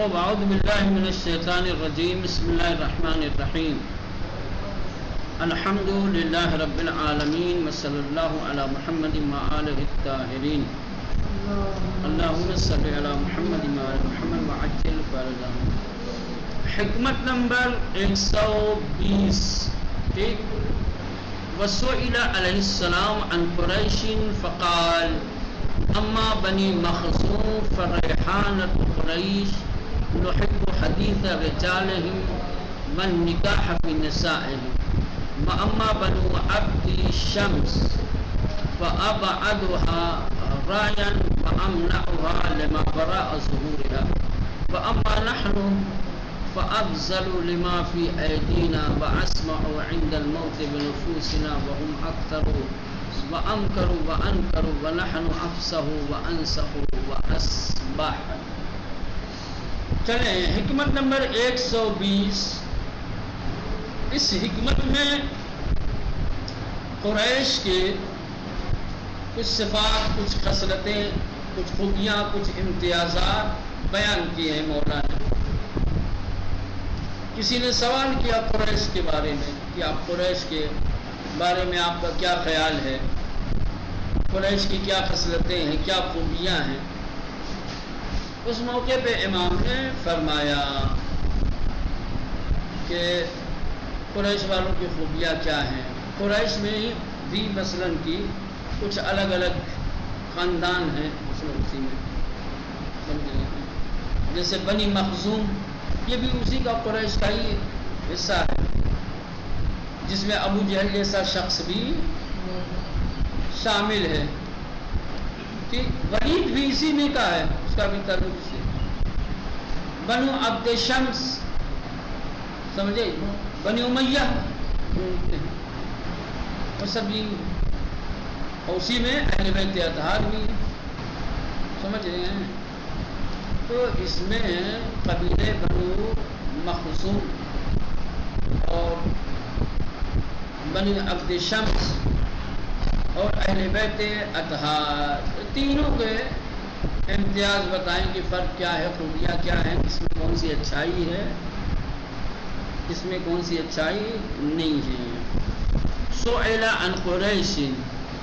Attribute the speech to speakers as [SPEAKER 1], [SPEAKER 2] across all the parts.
[SPEAKER 1] اعوذ باللہ من الشیطان الرجیم بسم اللہ الرحمن الرحیم الحمد للہ رب العالمین وصلی اللہ علی محمد وآلہ الطاہرین اللہم صلی علی محمد وآل محمد وعجل فرجهم. حکمت نمبر 120. ٹھیک. وسئل علیہ السلام عن قریش فقال اما بنی مخزوم فریحانۃ قریش نحب حدیث رجالهم والنکاح فی نسائهم واما بنو عبد الشمس فابعدها رایا وامنعها لما براء ظهورها واما نحن فأبذل لما في أيدينا وأسمع عند الموت بنفوسنا وهم أكثر وأنكروا وأنكروا ونحن أفسه وأنسخ وأسبح. چلیں حکمت نمبر 120. اس حکمت میں قریش کے کچھ صفات، کچھ خصلتیں، کچھ خوبیاں، کچھ امتیازات بیان کیے ہیں مولا نے. کسی نے سوال کیا قریش کے بارے میں کہ آپ قریش کے بارے میں آپ کا کیا خیال ہے، قریش کی کیا خصلتیں ہیں، کیا خوبیاں ہیں. اس موقع پہ امام نے فرمایا کہ قریش والوں کی خوبیاں کیا ہیں. قریش میں بھی مثلاً کی کچھ الگ الگ خاندان ہیں اسی میں، جیسے بنی مخزوم، یہ بھی اسی کا قریش کا ہی حصہ ہے، جس میں ابو جہل جیسا شخص بھی شامل ہے. ولید بھی اسی میں کا ہے، اس کا بھی تعلق سے. بنو عبد شمس سمجھے، بنی امیہ وہ سب یہ، اسی میں اہل بیت اطہار بھی سمجھ رہے ہیں. تو اس میں قبیلے بنو مخزوم اور بنی عبد شمس اور اہل بیت اطہار، تینوں کے امتیاز بتائیں کہ فرق کیا ہے، خوبیاں کیا ہیں، اس میں کون سی اچھائی ہے، اس میں کون سی اچھائی نہیں ہے. سئل عن قریش،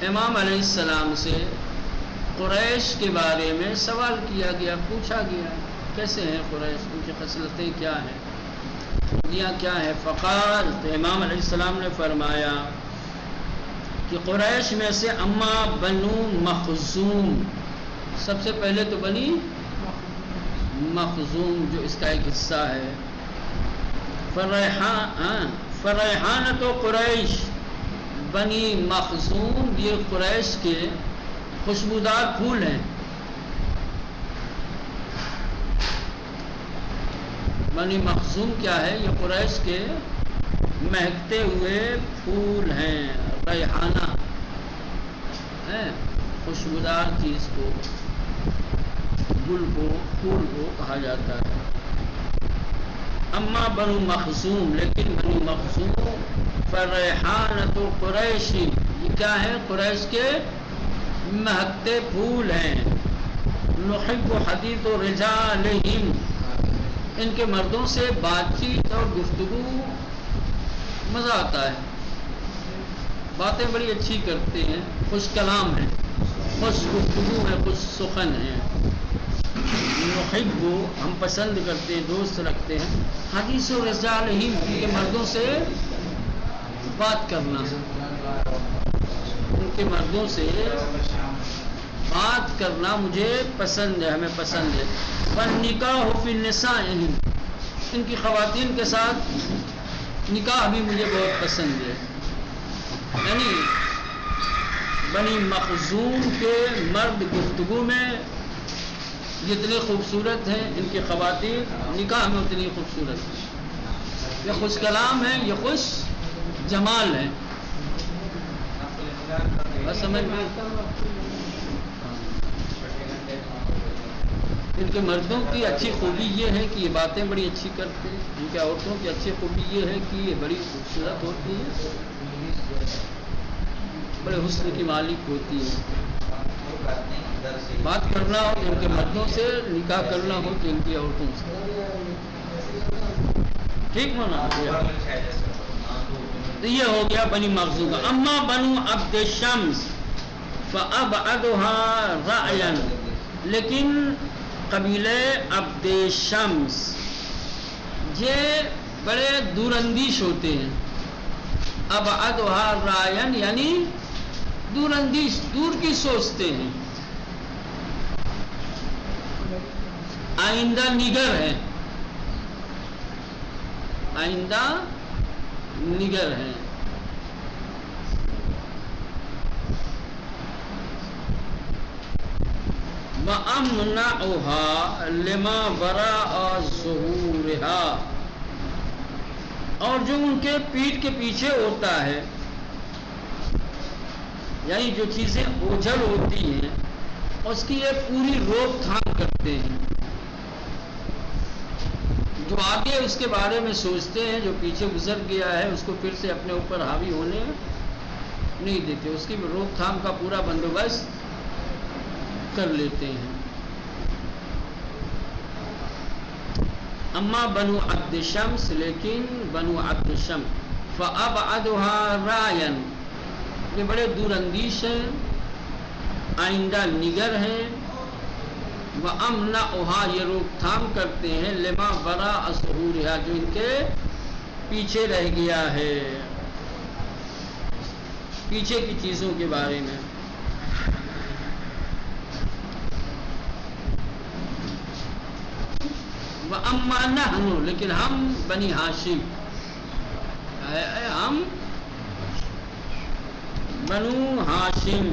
[SPEAKER 1] امام علیہ السلام سے قریش کے بارے میں سوال کیا گیا، پوچھا گیا کیسے ہیں قریش، ان کی خصلتیں کیا ہیں، خوبیاں کیا ہیں. فقال، تو امام علیہ السلام نے فرمایا کہ قریش میں سے اما بنو مخزوم، سب سے پہلے تو بنی مخزوم جو اس کا ایک حصہ ہے. فریحانۃ قریش، بنی مخزوم یہ قریش کے خوشبودار پھول ہیں. بنی مخزوم کیا ہے؟ یہ قریش کے مہکتے ہوئے پھول ہیں. ریحانہ خوشبودار چیز کو، گل کو، پھول کو کہا جاتا ہے. اما بنو مخزوم، لیکن بنو مخزوم فریحانۃ قریش، یہ کیا ہے؟ قریش کے مہکتے پھول ہیں. نحب حدیث رجالہم، ان کے مردوں سے بات چیت اور گفتگو مزہ آتا ہے، باتیں بڑی اچھی کرتے ہیں، خوش کلام ہیں، خوش گفتگو ہے، خوش سخن ہیں. نحب، ہم پسند کرتے ہیں، دوست رکھتے ہیں. حدیث رجالہم، ان کے مردوں سے بات کرنا، ان کے مردوں سے بات کرنا مجھے پسند ہے، ہمیں پسند ہے. والنکاح فی نسائہم، ان کی خواتین کے ساتھ نکاح بھی مجھے بہت پسند ہے. یعنی بنی مخزوم کے مرد گفتگو میں جتنے خوبصورت ہیں، ان کی خواتین نکاح میں اتنی خوبصورت ہیں. یہ خوش کلام ہیں، یہ خوش جمال ہیں. بس سمجھ میں، ان کے مردوں کی اچھی خوبی یہ ہے کہ یہ باتیں بڑی اچھی کرتے ہیں. ان کے عورتوں کی اچھی خوبی یہ ہے کہ یہ بڑی خوبصورت ہوتی ہے، بڑے حسن کی مالک ہوتی ہے. بات کرنا ہو تو ان کے مردوں سے، نکاح کرنا ہو تو ان کی عورتوں سے. ٹھیک ہونا. تو یہ ہو گیا بنی مخزوم کا. اما بنو عبد شمس فابعدها رعیا، لیکن قبیلے عبد شمس یہ بڑے دور اندیش ہوتے ہیں. ابعدها رعیا یعنی دور اندیش، دور کی سوچتے ہیں، آئندہ نگر ہے، آئندہ نگر ہے. وَأَمْنَعُهَا لِمَا وَرَاءَ ظُهُورِهَا، اور جو ان کے پیٹھ کے پیچھے ہوتا ہے، یعنی جو چیزیں اوجھل ہوتی ہیں اس کی ایک پوری روک تھام کرتے ہیں. جو آگے اس کے بارے میں سوچتے ہیں، جو پیچھے گزر گیا ہے اس کو پھر سے اپنے اوپر حاوی ہونے نہیں دیتے، اس کی روک تھام کا پورا بندوبست کر لیتے ہیں. اما بنو عبد شمس، لیکن بنو عبد شمس فابعدها رعیا، یہ بڑے دور اندیش ہیں، آئندہ نگر ہیں. وَأَمْنَعُهَا، یہ روک تھام کرتے ہیں، لما وراء ظهورها، جو ان کے پیچھے رہ گیا ہے، پیچھے کی چیزوں کے بارے میں. وَأَمَّا نَحْنُ، لیکن ہم بنی ہاشم، ہم بنو ہاشم،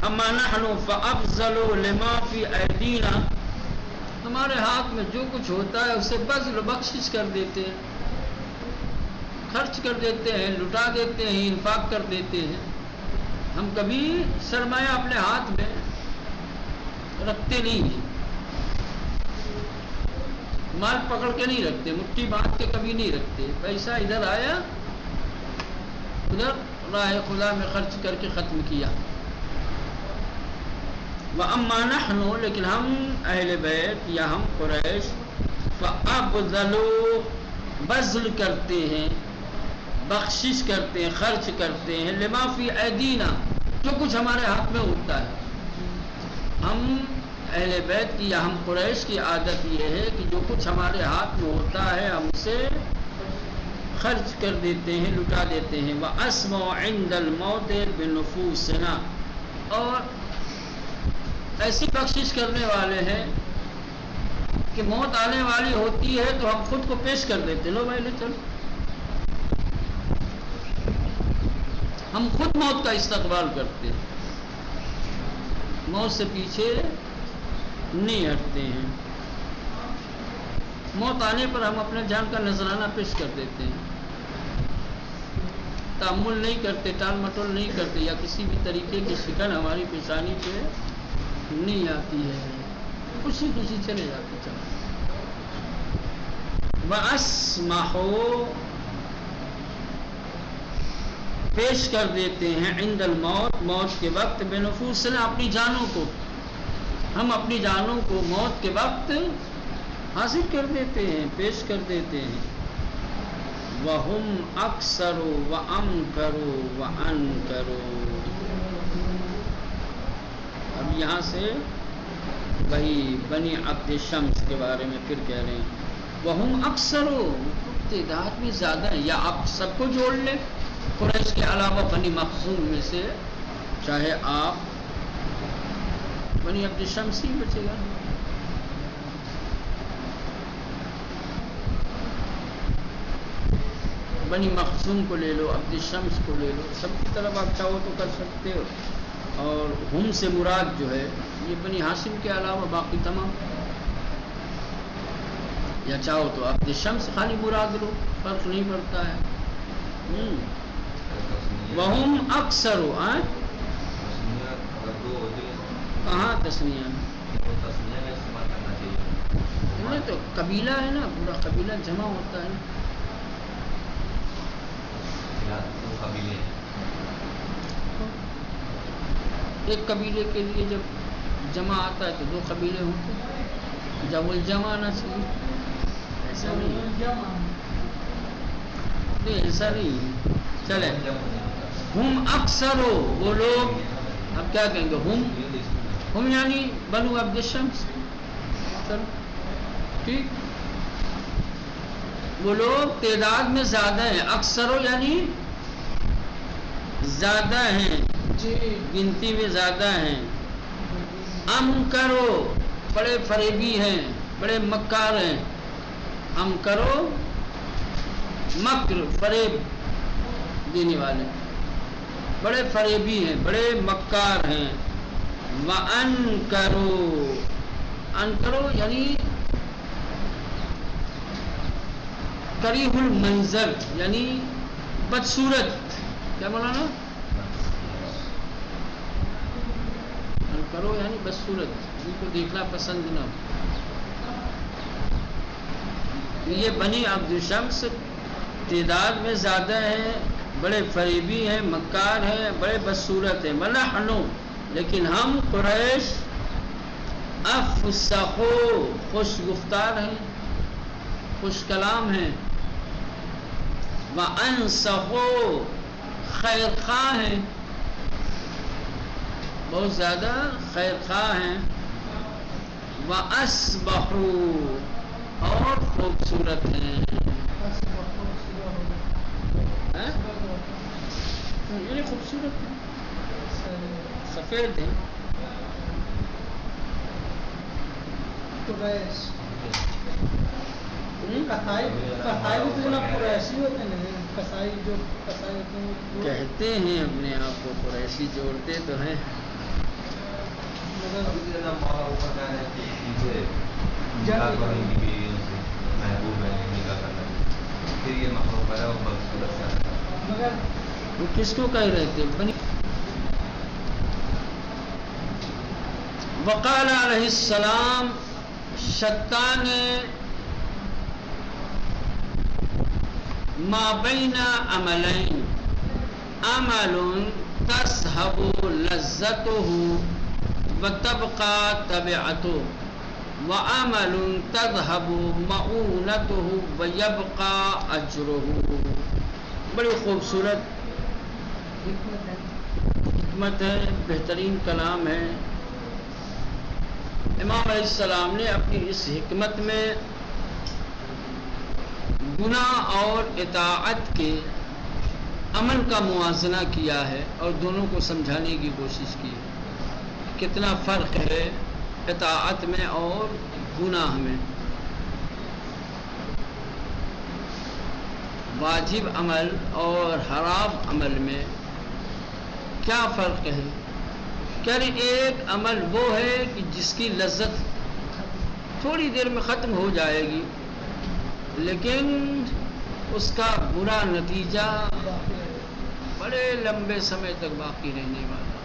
[SPEAKER 1] اما نحن فافضلوا لما فی ایدینا، ہمارے ہاتھ میں جو کچھ ہوتا ہے اسے بذل بخشش کر دیتے ہیں، خرچ کر دیتے ہیں، لٹا دیتے ہیں، انفاق کر دیتے ہیں. ہم کبھی سرمایہ اپنے ہاتھ میں رکھتے نہیں ہیں، مال پکڑ کے نہیں رکھتے، مٹھی باندھ کے کبھی نہیں رکھتے. پیسہ ادھر آیا ادھر راہ خدا میں خرچ کر کے ختم کیا. وَأَمَّا نَحْنُ، لیکن ہم اہل بیت یا ہم قریش، فَأَبْذَلُوا، بذل کرتے ہیں، بخشش کرتے ہیں، خرچ کرتے ہیں، لما فی ایدینا، جو کچھ ہمارے ہاتھ میں ہوتا ہے. ہم اہل بیت کی یا ہم قریش کی عادت یہ ہے کہ جو کچھ ہمارے ہاتھ میں ہوتا ہے ہم اسے خرچ کر دیتے ہیں، لٹا دیتے ہیں. وَأَسْمَعُ عِنْدَ الْمَوْتِ بِنُفُوسِنَا، اور ایسی بخشش کرنے والے ہیں کہ موت آنے والی ہوتی ہے تو ہم خود کو پیش کر دیتے، لو بھائی لے چلو. ہم خود موت کا استقبال کرتے ہیں، موت سے پیچھے نہیں ہٹتے ہیں. موت آنے پر ہم اپنے جان کا نذرانہ پیش کر دیتے ہیں، تأمل نہیں کرتے، ٹال مٹول نہیں کرتے، یا کسی بھی طریقے کی شکن ہماری پیشانی پہ نہیں آتی ہے، خوشی خوشی چلے جاتے. چلو. وَأَسْمَحُوا، پیش کر دیتے ہیں، عند الموت، موت کے وقت، بنفوسنا، اپنی جانوں کو، ہم اپنی جانوں کو موت کے وقت حاصل کر دیتے ہیں، پیش کر دیتے ہیں. وَهُمْ أَكْثَرُ وَأَمْكَرُوا وَأَنْكَرُوا، اب یہاں سے وہی بنی عبد شمس کے بارے میں پھر کہہ رہے ہیں. وَهُمْ أَكْثَرُ، تعداد میں زیادہ ہیں، یا آپ سب کو جوڑ لیں قریش کے علاوہ بنی مخزوم میں سے، چاہے آپ بنی عبد شمس ہی بچے گا. بنی مخزوم کو لے لو، عبد شمس کو لے لو، سب کی طرف آپ چاہو تو کر سکتے ہو. اور ہم سے مراد جو ہے یہ بنی ہاشم کے علاوہ باقی تمام، یا چاہو تو عبد شمس خالی مراد لو، فرق نہیں پڑتا ہے. وَهُمْ أَكْثَرُ، کہاں تسنیہ میں تو قبیلہ ہے نا، پورا قبیلہ جمع ہوتا ہے نا. ایک قبیلے کے لیے جب جمع آتا ہے تو دو قبیلے ہوتے ہیں، جب الجمع آنا چاہیے، ایسا نہیں ایسا نہیں چلے ہم اکثر ہو وہ لوگ، اب کیا کہیں گے ہم یعنی بنو عبد الشمس، چلو ٹھیک، وہ لوگ تعداد میں زیادہ ہیں، اکثر ہو یعنی زیادہ ہیں، گنتی میں زیادہ ہیں، ام کرو بڑے فریبی ہیں، بڑے مکار ہیں، ام کرو مکر فریب دینے والے، بڑے فریبی ہیں، بڑے مکار ہیں، وَأَنْكَرُوا انکرو یعنی کریہ المنظر یعنی بدصورت، کیا مولانا انکرو یعنی بدصورت، جن کو دیکھنا پسند نہ ہو. یہ بنی عبد الشمس تعداد میں زیادہ ہیں، بڑے فریبی ہیں، مکار ہیں، بڑے بدصورت ہیں، وَنَحْنُ لیکن ہم قریش افصحو خوش گفتار ہیں، خوش کلام ہیں، وَأَنْصَحُ خیر خواہ ہیں، بہت زیادہ خیر خواہ ہیں، وَأَصْبَحُوا اور خوبصورت ہیں، یعنی خوبصورت ہیں، سفید ہیں. کہتے ہیں اپنے آپ کو قریشی، جوڑتے تو ہیں. وہ کس کو کہہ رہے تھے؟ وقال علیہ السلام شتان ما بین عملین، عمل تذهب لذته وتبقى تبعته، وعمل تذهب مؤونته ويبقى اجره. بڑی خوبصورت حکمت ہے، بہترین کلام ہے. امام علیہ السلام نے اپنی اس حکمت میں گناہ اور اطاعت کے عمل کا موازنہ کیا ہے اور دونوں کو سمجھانے کی کوشش کی ہے. کتنا فرق ہے اطاعت میں اور گناہ میں، واجب عمل اور حرام عمل میں کیا فرق ہے؟ کہ ایک عمل وہ ہے کہ جس کی لذت تھوڑی دیر میں ختم ہو جائے گی، لیکن اس کا برا نتیجہ بڑے لمبے سمے تک باقی رہنے والا،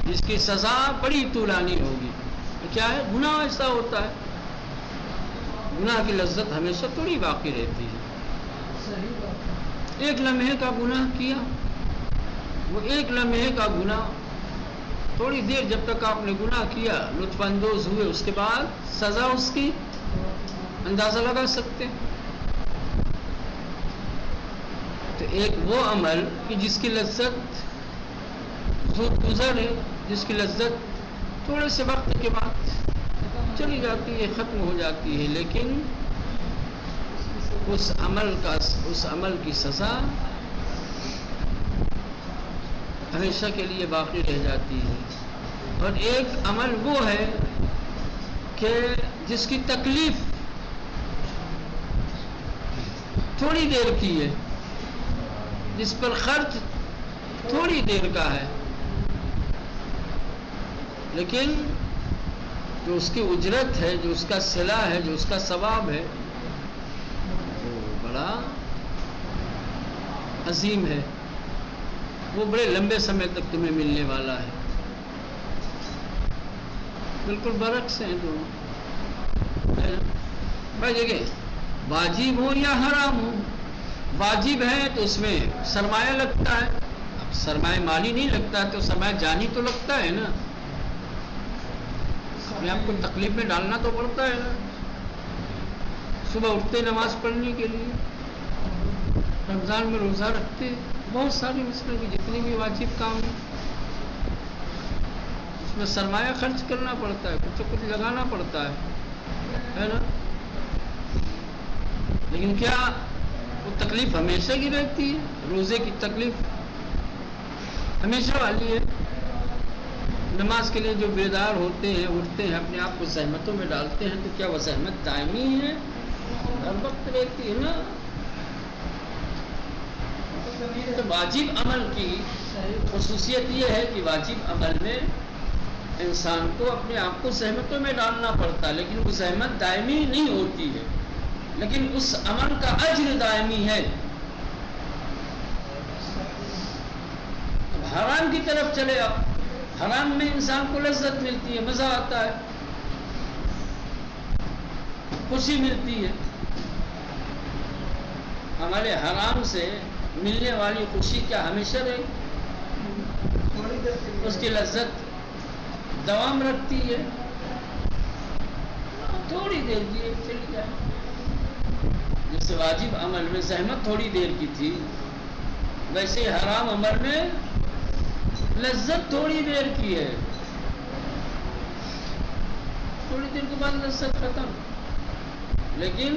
[SPEAKER 1] جس کی سزا بڑی طولانی ہوگی. کیا ہے؟ گناہ ایسا ہوتا ہے، گناہ کی لذت ہمیشہ تھوڑی باقی رہتی ہے. ایک لمحے کا گناہ کیا، وہ ایک لمحے کا گناہ تھوڑی دیر جب تک آپ نے گناہ کیا لطف اندوز ہوئے، اس کے بعد سزا اس کی اندازہ لگا سکتے. تو ایک وہ عمل کہ جس کی لذت زود گزر ہے، جس کی لذت تھوڑے سے وقت کے بعد چلی جاتی ہے، ختم ہو جاتی ہے، لیکن اس عمل کی سزا ہمیشہ کے لیے باقی رہ جاتی ہے. اور ایک عمل وہ ہے کہ جس کی تکلیف تھوڑی دیر کی ہے، جس پر خرچ تھوڑی دیر کا ہے، لیکن جو اس کی اجرت ہے، جو اس کا صلہ ہے، جو اس کا ثواب ہے، وہ بڑا عظیم ہے، وہ بڑے لمبے سمے تک تمہیں ملنے والا ہے. بالکل برعکس ہیں دونوں. بھائی دیکھیں، واجب ہو یا حرام ہو، واجب ہے تو اس میں سرمایہ لگتا ہے. اب سرمایہ مالی نہیں لگتا تو سرمایہ جانی تو لگتا ہے نا. اپنے آپ کو تکلیف میں ڈالنا تو پڑتا ہے نا. صبح اٹھتے نماز پڑھنے کے لیے، رمضان میں روزہ رکھتے، بہت ساری مسئلے کی جتنے بھی واجب کام ہیں اس میں سرمایہ خرچ کرنا پڑتا ہے، کچھ لگانا پڑتا ہے نا. لیکن کیا وہ تکلیف ہمیشہ کی رہتی ہے؟ روزے کی تکلیف ہمیشہ والی ہے. نماز کے لیے جو بیدار ہوتے ہیں، اٹھتے ہیں، اپنے آپ کو زحمتوں میں ڈالتے ہیں، تو کیا وہ زحمت دائمی ہے؟ ہر وقت رہتی ہے نا. تو واجب عمل کی خصوصیت یہ ہے کہ واجب عمل میں انسان کو اپنے آپ کو زحمتوں میں ڈالنا پڑتا ہے، لیکن وہ زحمت دائمی نہیں ہوتی ہے، لیکن اس عمل کا اجر دائمی ہے. حرام کی طرف چلے آپ، حرام میں انسان کو لذت ملتی ہے، مزہ آتا ہے، خوشی ملتی ہے. ہمارے حرام سے ملنے والی خوشی کیا ہمیشہ رہے؟ اس کی لذت دوام رکھتی ہے، تھوڑی دیر کی چلی جائے. جیسے واجب عمل میں زحمت تھوڑی دیر کی تھی، ویسے حرام عمل میں لذت تھوڑی دیر کی ہے، تھوڑی دیر کے بعد لذت ختم. لیکن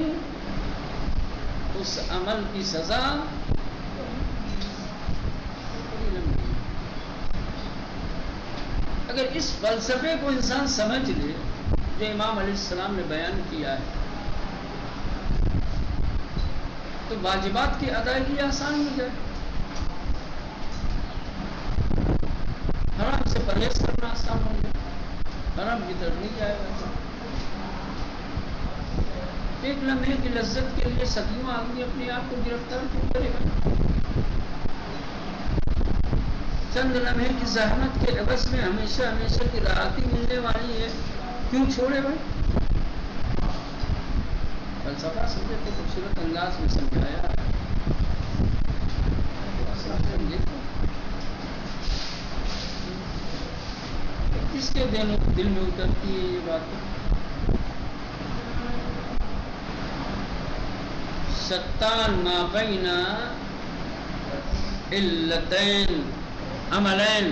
[SPEAKER 1] اس عمل کی سزا اگر اس فلسفے کو انسان سمجھ لے جو امام علیہ السلام نے بیان کیا ہے، تو واجبات کی ادائیگی آسان ہو جائے، حرام سے پرہیز کرنا آسان ہو جائے، حرام کی طرف نہیں جائے گا. ایک لمحے کی لذت کے لیے صدیوں آدمی اپنے آپ کو گرفتار کیوں کرے گا؟ چند لمحے کی زحمت کے عوض میں ہمیشہ ہمیشہ کی راحتی ملنے والی ہے، کیوں چھوڑے بھائی؟ فلسفہ سمجھے تو خوبصورت انداز میں سمجھایا ہے. کس کے دل میں اترتی ہے یہ بات؟ شتان ما بین علتین عملین،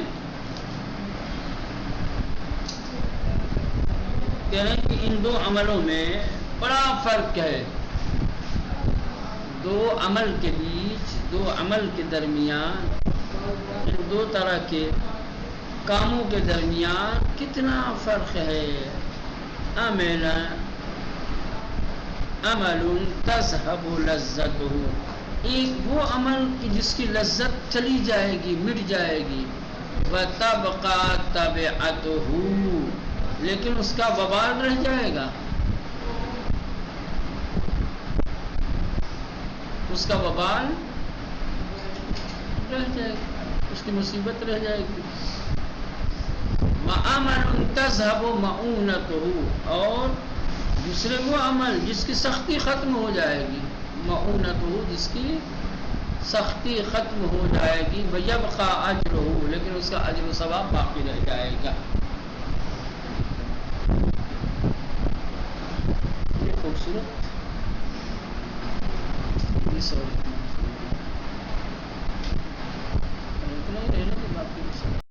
[SPEAKER 1] کہہ رہے ہیں کہ ان دو عملوں میں بڑا فرق ہے. دو عمل کے بیچ، دو عمل کے درمیان، ان دو طرح کے کاموں کے درمیان کتنا فرق ہے. عمل تذهب لذته، ایک وہ عمل کی جس کی لذت چلی جائے گی، مٹ جائے گی. وتبقى تبعته، لیکن اس کا وبال رہ جائے گا، اس کا وبال رہ جائے گا، اس کی مصیبت رہ جائے گی. وعمل تذهب مؤونته، اور دوسرے وہ عمل جس کی سختی ختم ہو جائے گی، مؤونته، جس کی سختی ختم ہو جائے گی. ويبقى اجره، لیکن اس کا اجر و ثواب باقی رہ جائے گا. یہ خوبصورت